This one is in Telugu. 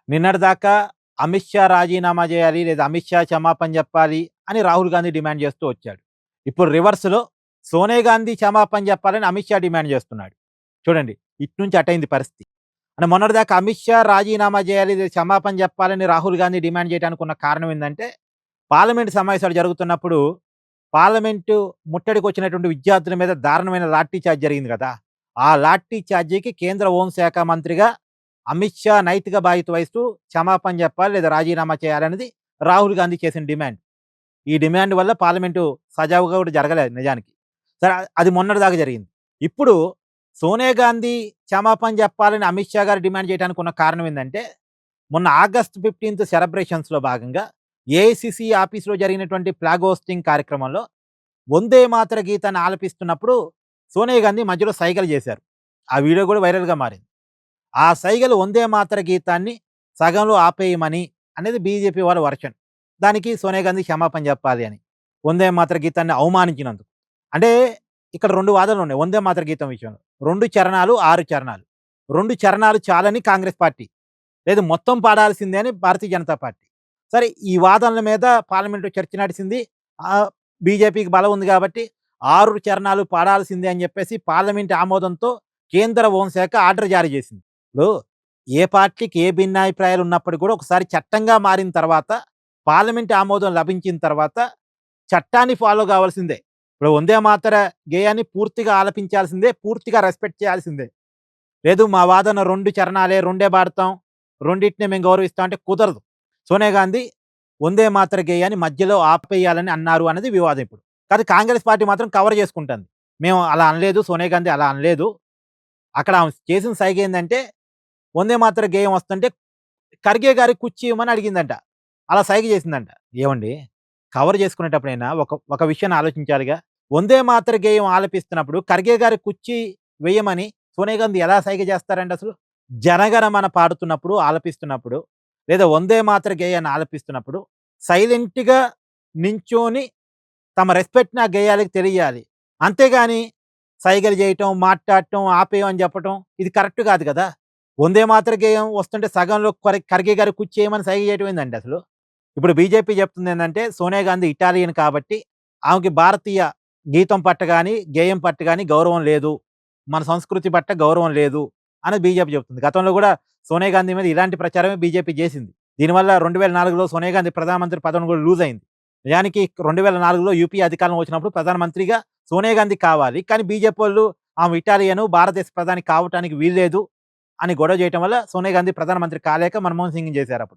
నిన్నటిదాకా అమిత్ షా రాజీనామా చేయాలి, లేదా అమిత్ షా క్షమాపణ చెప్పాలి అని రాహుల్ గాంధీ డిమాండ్ చేస్తూ వచ్చాడు. ఇప్పుడు రివర్స్‌లో సోనియా గాంధీ క్షమాపణ చెప్పాలని అమిత్ షా డిమాండ్ చేస్తున్నాడు. చూడండి, ఇటు నుంచి అటైంది పరిస్థితి. అంటే మొన్నటిదాకా అమిత్ షా రాజీనామా చేయాలి, లేదా క్షమాపణ చెప్పాలని రాహుల్ గాంధీ డిమాండ్ చేయడానికి ఉన్న కారణం ఏందంటే, పార్లమెంట్ సమావేశాలు జరుగుతున్నప్పుడు పార్లమెంటు ముట్టడికొచ్చినటువంటి విద్యార్థుల మీద దారుణమైన లాఠీ చార్జ్ జరిగింది కదా! ఆ లాఠీ చార్జీకి కేంద్ర హోంశాఖ మంత్రిగా అమిత్ షా నైతిక బాధ్యత వహిస్తూ క్షమాపణ చెప్పాలి, లేదా రాజీనామా చేయాలనేది రాహుల్ గాంధీ చేసిన డిమాండ్. ఈ డిమాండ్ వల్ల పార్లమెంటు సజావుగా కూడా జరగలేదు నిజానికి. సరే, అది మొన్నటిదాకా జరిగింది. ఇప్పుడు సోనియా గాంధీ క్షమాపణ చెప్పాలని అమిత్ షా గారు డిమాండ్ చేయడానికి ఉన్న కారణం ఏందంటే, మొన్న ఆగస్ట్ 15థ్ సెలబ్రేషన్స్‌లో భాగంగా ఏఐసీసీ ఆఫీస్‌లో జరిగినటువంటి ఫ్లాగ్ హోస్టింగ్ కార్యక్రమంలో వందే మాతర గీతాన్ని ఆలపిస్తున్నప్పుడు సోనియా గాంధీ మధ్యలో సైగలు చేశారు. ఆ వీడియో కూడా వైరల్‌గా మారింది. ఆ సైగలు వందే మాతర గీతాన్ని సగంలో ఆపేయమని అనేది బీజేపీ వాళ్ళ వర్షన్. దానికి సోనియా గాంధీ క్షమాపణ చెప్పాలి అని. వందే మాతర గీతాన్ని అవమానించినందుకు. అంటే ఇక్కడ 2 వాదనలున్నాయి వందే మాతర గీతం విషయంలో. 2 చరణాలు, 6 చరణాలు. 2 చరణాలు చాలని కాంగ్రెస్ పార్టీ. లేదు మొత్తం పాడాల్సిందే అని భారతీయ జనతా పార్టీ. సరే, ఈ వాదనల మీద పార్లమెంట్‌లో చర్చ నడిసింది. బీజేపీకి బలం ఉంది కాబట్టి 6 చరణాలు పాడాల్సిందే అని చెప్పేసి పార్లమెంట్ ఆమోదంతో కేంద్ర హోంశాఖ ఆర్డర్ జారీ చేసింది. ఇప్పుడు ఏ పార్టీకి ఏ భిన్నాభిప్రాయాలు ఉన్నప్పటికి కూడా ఒకసారి చట్టంగా మారిన తర్వాత, పార్లమెంట్ ఆమోదం లభించిన తర్వాత చట్టాన్ని ఫాలో కావాల్సిందే. ఇప్పుడు వందే మాతర గేయాన్ని పూర్తిగా ఆలపించాల్సిందే, పూర్తిగా రెస్పెక్ట్ చేయాల్సిందే. లేదు మా వాదన 2 చరణాలే, రెండే పాడతాం, రెండిటిని మేము గౌరవిస్తాం అంటే కుదరదు. సోనియా గాంధీ వందే మాతర గేయాన్ని మధ్యలో ఆపేయాలని అన్నారు అనేది వివాదం ఇప్పుడు. కానీ కాంగ్రెస్ పార్టీ మాత్రం కవర్ చేసుకుంటుంది. మేము అలా అనలేదు, సోనియా గాంధీ అలా అనలేదు. అక్కడ ఆమె చేసిన సైగ ఏందంటే, వందే మాతర గేయం వస్తుంటే ఖర్గే గారికి కుర్చీ ఇవ్వమని అడిగిందంట. అలా సైగ చేసిందంట. ఏవండీ, కవర్ చేసుకునేటప్పుడైనా ఒక ఒక విషయాన్ని ఆలోచించాలిగా. వందే మాతర గేయం ఆలపిస్తున్నప్పుడు ఖర్గే గారికి కుర్చీ వేయమని సోనియా గాంధీ ఎలా సైగ చేస్తారండి అసలు? జనగణమన పాడుతున్నప్పుడు, ఆలపిస్తున్నప్పుడు, లేదా వందే మాతర గేయాన్ని ఆలపిస్తున్నప్పుడు సైలెంట్‌గా నించొని తమ రెస్పెక్ట్‌ని ఆ గేయాలకి తెలియాలి. అంతేగాని సైగలు చేయటం, మాట్లాడటం, ఆపేయమని చెప్పటం ఇది కరెక్ట్ కాదు కదా! వందే మాతర గేయం వస్తుంటే సగంలో ఖర్గే గారికి కూర్చేయమని సైగ చేయటం ఏందండి అసలు? ఇప్పుడు బీజేపీ చెప్తుందేందంటే, సోనియా గాంధీ ఇటాలియన్ కాబట్టి ఆమెకి భారతీయ గీతం పట్ల గాని, గేయం పట్ల గాని గౌరవం లేదు. మన సంస్కృతి పట్ల గౌరవం లేదు అని బీజేపీ చెప్తుంది. గతంలో కూడా సోనియా గాంధీ మీద ఇలాంటి ప్రచారమే బీజేపీ చేసింది. దీనివల్ల 2004లో సోనియా గాంధీ ప్రధానమంత్రి పదవిని కూడా లూజ్ అయింది. నిజానికి 2004లో యూపీఏ అధికారంలో వచ్చినప్పుడు ప్రధానమంత్రిగా సోనియా గాంధీ కావాలి. కానీ బీజేపీ ఆమె ఇటాలియను, భారతదేశ ప్రధాని కావటానికి వీల్లేదు అని గొడవ చేయటం వల్ల సోనియా గాంధీ ప్రధానమంత్రి కాలేక మన్మోహన్ సింగ్‌ని చేశారప్పుడు.